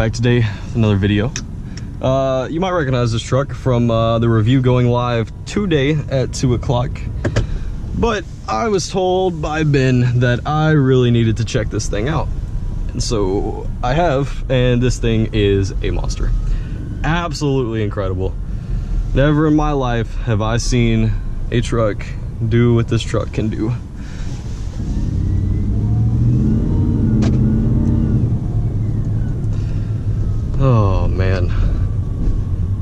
back today with another video. You might recognize this truck from the review going live today at 2 o'clock. But I was told by Ben that I really needed to check this thing out. And so I have, and this thing is a monster. Absolutely incredible. Never in my life have I seen a truck do what this truck can do. Oh man.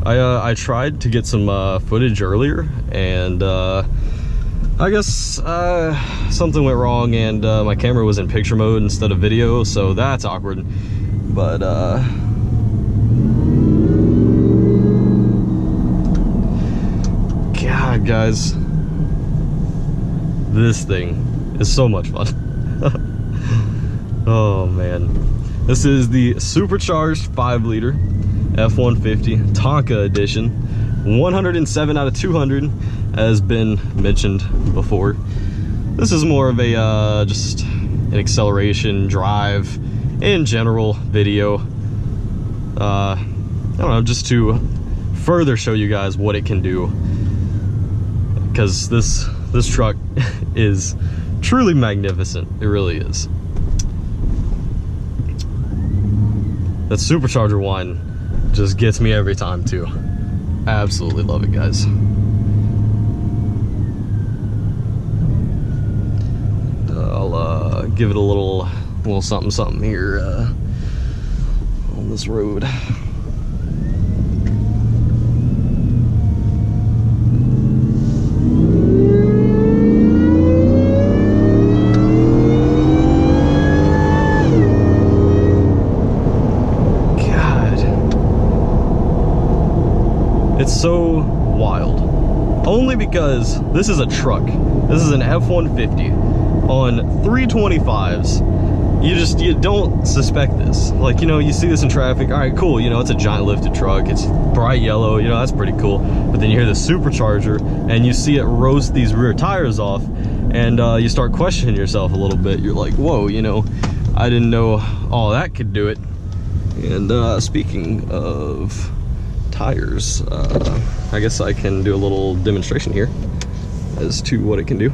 I tried to get some footage earlier, and I guess something went wrong, and my camera was in picture mode instead of video, so that's awkward. But God, guys, this thing is so much fun. Oh man, this is the supercharged 5-liter F150 TONKA edition, 107 out of 200, as been mentioned before. This is more of a just an acceleration, drive, in general video. I don't know, just to further show you guys what it can do, because this truck is truly magnificent. It really is. That supercharger one just gets me every time too. Absolutely love it, guys. I'll give it a little something here on this road. It's so wild, only because this is a truck. This is an F-150 on 325s. You don't suspect this. Like, you know, you see this in traffic, all right, cool, you know, it's a giant lifted truck, it's bright yellow, you know, that's pretty cool. But then you hear the supercharger and you see it roast these rear tires off, and you start questioning yourself a little bit. You're like, whoa, you know, I didn't know all that could do it. And speaking of tires, I guess I can do a little demonstration here as to what it can do.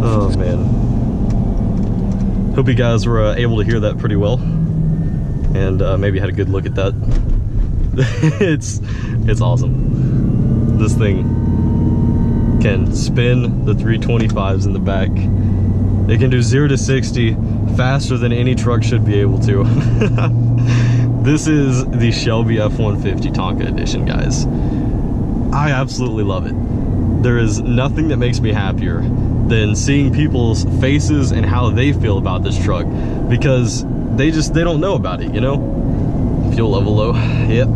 Oh man, hope you guys were able to hear that pretty well, and maybe had a good look at that. It's awesome. This thing can spin the 325s in the back. It can do 0 to 60 faster than any truck should be able to. This is the Shelby F150 TONKA edition, guys. I absolutely love it. There is nothing that makes me happier than seeing people's faces and how they feel about this truck, because they don't know about it, you know? Fuel level low. Yep.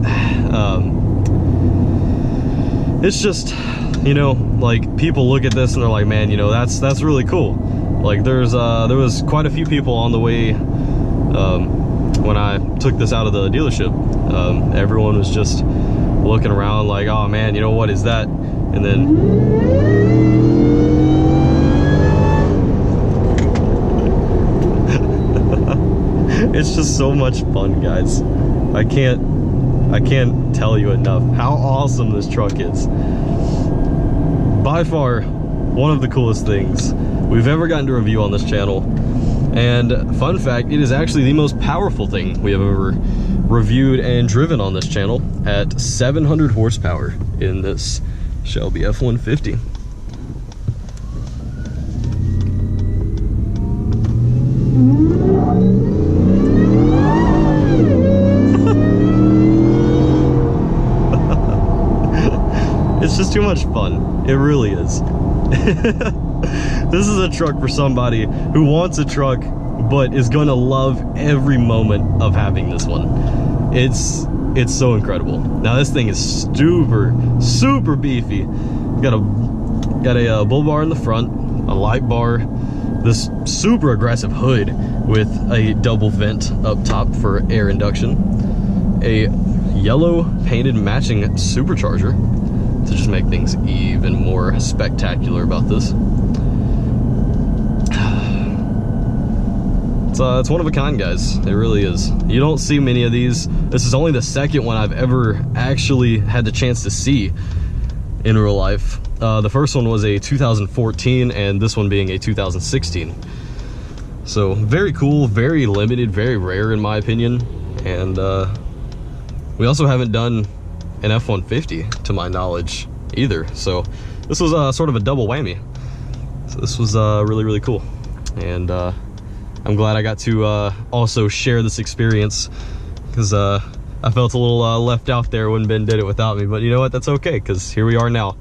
It's just, you know, like, people look at this and they're like, man, you know, that's really cool. Like, there was quite a few people on the way when I took this out of the dealership. Everyone was just looking around like, oh man, you know, what is that? And then it's just so much fun, guys. I can't tell you enough how awesome this truck is. By far, one of the coolest things we've ever gotten to review on this channel. And fun fact, it is actually the most powerful thing we have ever reviewed and driven on this channel, at 700 horsepower in this Shelby F150. It's just too much fun. It really is. This is a truck for somebody who wants a truck but is gonna love every moment of having this one. It's so incredible. Now this thing is super beefy. Got a bull bar in the front, a light bar, this super aggressive hood with a double vent up top for air induction, a yellow painted matching supercharger, to just make things even more spectacular about this. It's one of a kind, guys. It really is. You don't see many of these. This is only the second one I've ever actually had the chance to see in real life. The first one was a 2014, and this one being a 2016. So very cool, very limited, very rare in my opinion. And we also haven't done an F150 to my knowledge either. So this was sort of a double whammy. So this was really, really cool. And I'm glad I got to also share this experience, because I felt a little left out there when Ben did it without me. But you know what? That's okay, because here we are now.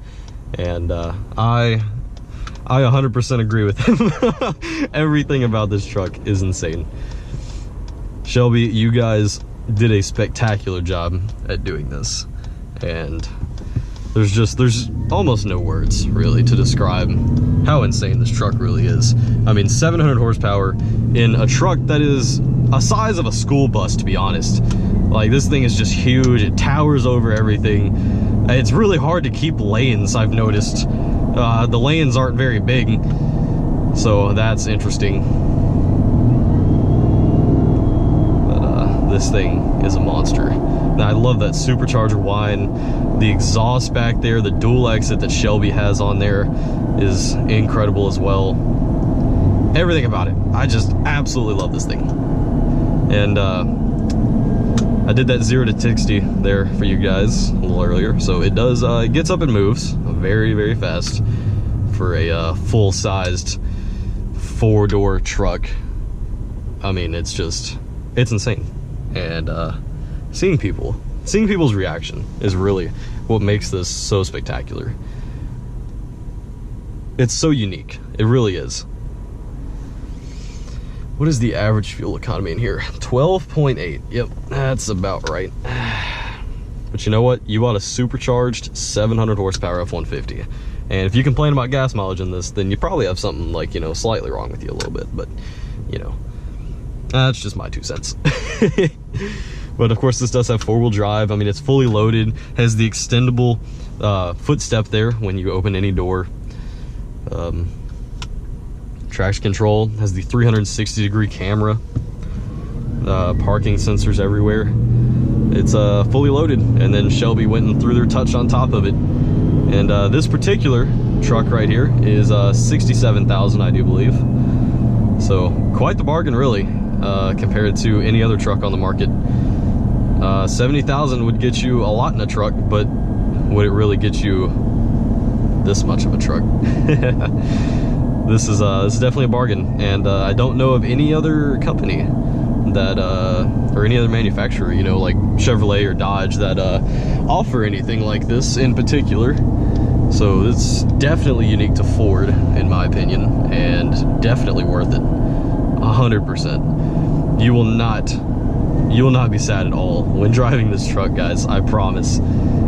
And I 100% agree with him. Everything about this truck is insane. Shelby, you guys did a spectacular job at doing this. And there's almost no words really to describe how insane this truck really is. I mean, 700 horsepower in a truck that is a size of a school bus, to be honest. Like, this thing is just huge. It towers over everything. It's really hard to keep lanes, I've noticed. The lanes aren't very big, so that's interesting. But this thing is a monster. And I love that supercharger whine. The exhaust back there, the dual exit that Shelby has on there is incredible as well. Everything about it. I just absolutely love this thing. And I did that 0 to 60 there for you guys a little earlier. So it does, it gets up and moves very, very fast for a full-sized 4-door truck. I mean, it's insane. And seeing people's reaction is really what makes this so spectacular. It's so unique. It really is. What is the average fuel economy in here? 12.8. Yep, that's about right. But you know what? You bought a supercharged 700 horsepower F150. And if you complain about gas mileage in this, then you probably have something, like, you know, slightly wrong with you a little bit. But, you know, that's just my 2 cents. But of course, this does have 4-wheel drive. I mean, it's fully loaded, has the extendable footstep there when you open any door. Traction control, has the 360-degree camera, parking sensors everywhere. It's fully loaded, and then Shelby went and threw their touch on top of it. And this particular truck right here is $67,000, I do believe. So quite the bargain, really, compared to any other truck on the market. $70,000 would get you a lot in a truck, but would it really get you this much of a truck? This is definitely a bargain, and I don't know of any other company that or any other manufacturer, you know, like Chevrolet or Dodge, that offer anything like this in particular. So it's definitely unique to Ford, in my opinion, and definitely worth it. 100%. You will not be sad at all when driving this truck, guys. I promise.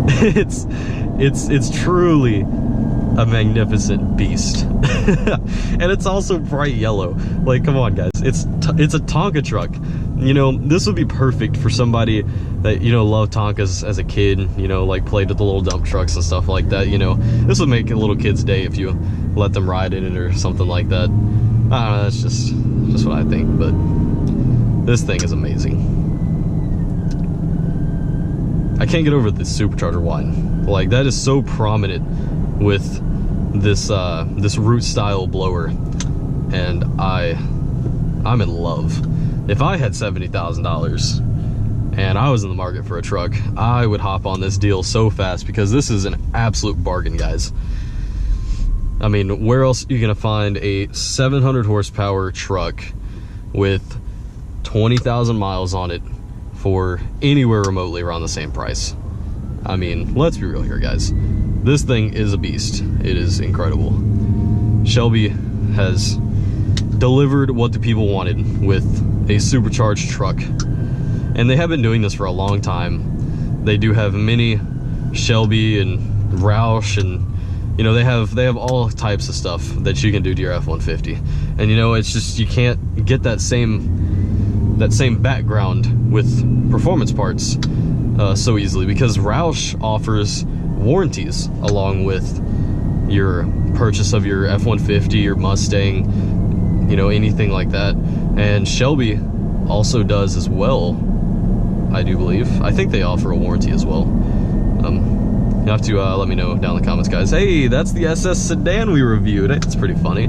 It's truly a magnificent beast. And it's also bright yellow. Like, come on, guys. It's a Tonka truck. You know, this would be perfect for somebody that, you know, loved Tonkas as a kid, you know, like played with the little dump trucks and stuff like that. You know, this would make a little kid's day if you let them ride in it or something like that. I don't know, that's just what I think. But this thing is amazing. I can't get over this supercharger whine. Like, that is so prominent with this this root style blower, and I'm in love. If I had $70,000 and I was in the market for a truck, I would hop on this deal so fast, because this is an absolute bargain, guys. I mean, where else are you gonna find a 700 horsepower truck with 20,000 miles on it for anywhere remotely around the same price? I mean, let's be real here, guys. This thing is a beast. It is incredible. Shelby has delivered what the people wanted with a supercharged truck, and they have been doing this for a long time. They do have many Shelby and Roush, and you know, they have all types of stuff that you can do to your F-150. And you know, it's just, you can't get that same background with performance parts so easily, because Roush offers warranties along with your purchase of your F150, your Mustang, you know, anything like that. And Shelby also does as well, I do believe. I think they offer a warranty as well. You have to let me know down in the comments, guys. Hey, that's the SS sedan we reviewed. It's pretty funny.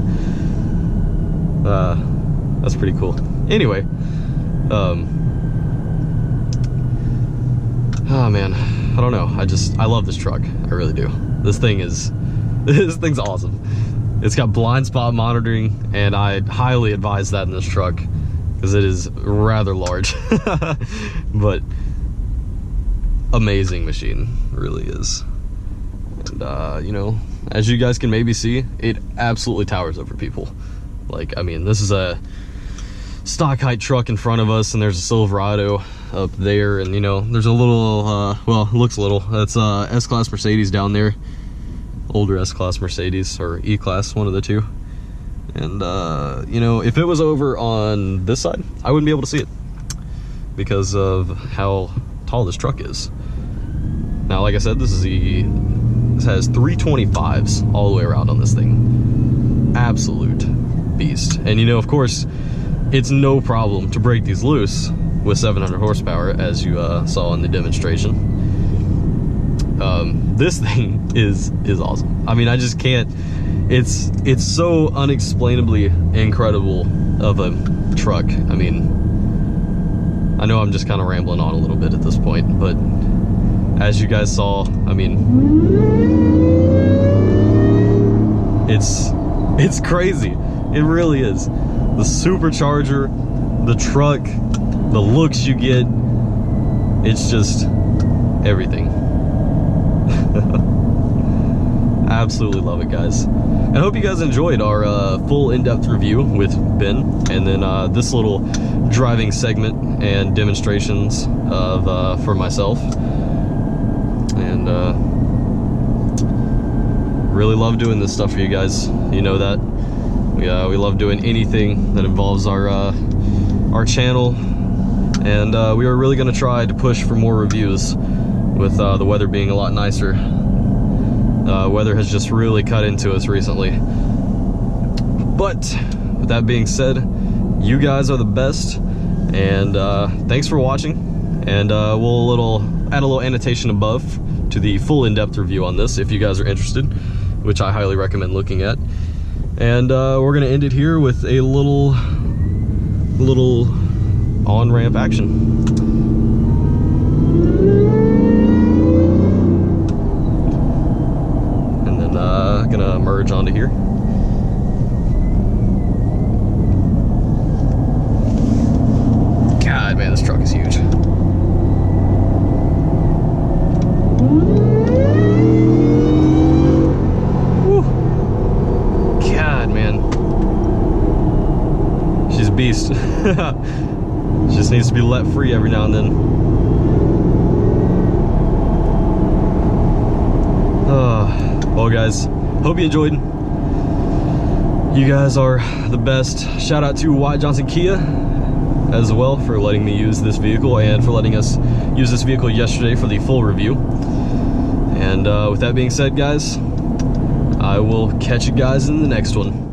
That's pretty cool. Anyway, oh man, I don't know. I love this truck. I really do. This thing's awesome. It's got blind spot monitoring, and I highly advise that in this truck because it is rather large. But amazing machine, really is. And you know, as you guys can maybe see, it absolutely towers over people. Like, I mean, this is a stock height truck in front of us, and there's a Silverado up there, and you know, there's a little well, it looks little, that's S-Class Mercedes down there, older S-Class Mercedes, or E-Class, one of the two. And you know, if it was over on this side, I wouldn't be able to see it because of how tall this truck is. Now, like I said, this has 325s all the way around on this thing. Absolute beast. And you know, of course, it's no problem to break these loose with 700 horsepower, as you saw in the demonstration. This thing is awesome. I mean, I just can't. It's so unexplainably incredible of a truck. I mean, I know I'm just kind of rambling on a little bit at this point, but as you guys saw, I mean, it's crazy. It really is. The supercharger, the truck, the looks you get, it's just everything. Absolutely love it, guys. And I hope you guys enjoyed our full in-depth review with Ben, and then this little driving segment and demonstrations of for myself. And really love doing this stuff for you guys. You know that. We love doing anything that involves our channel, and we are really going to try to push for more reviews with the weather being a lot nicer. Weather has just really cut into us recently. But with that being said, you guys are the best, and thanks for watching. And we'll add a little annotation above to the full in-depth review on this if you guys are interested, which I highly recommend looking at. And we're gonna end it here with a little on-ramp action. And then gonna merge onto here. God, man, this truck is huge. Beast. Just needs to be let free every now and then. Well, guys, hope you enjoyed. You guys are the best. Shout out to Wyatt Johnson Kia as well for letting me use this vehicle, and for letting us use this vehicle yesterday for the full review. And with that being said, guys, I will catch you guys in the next one.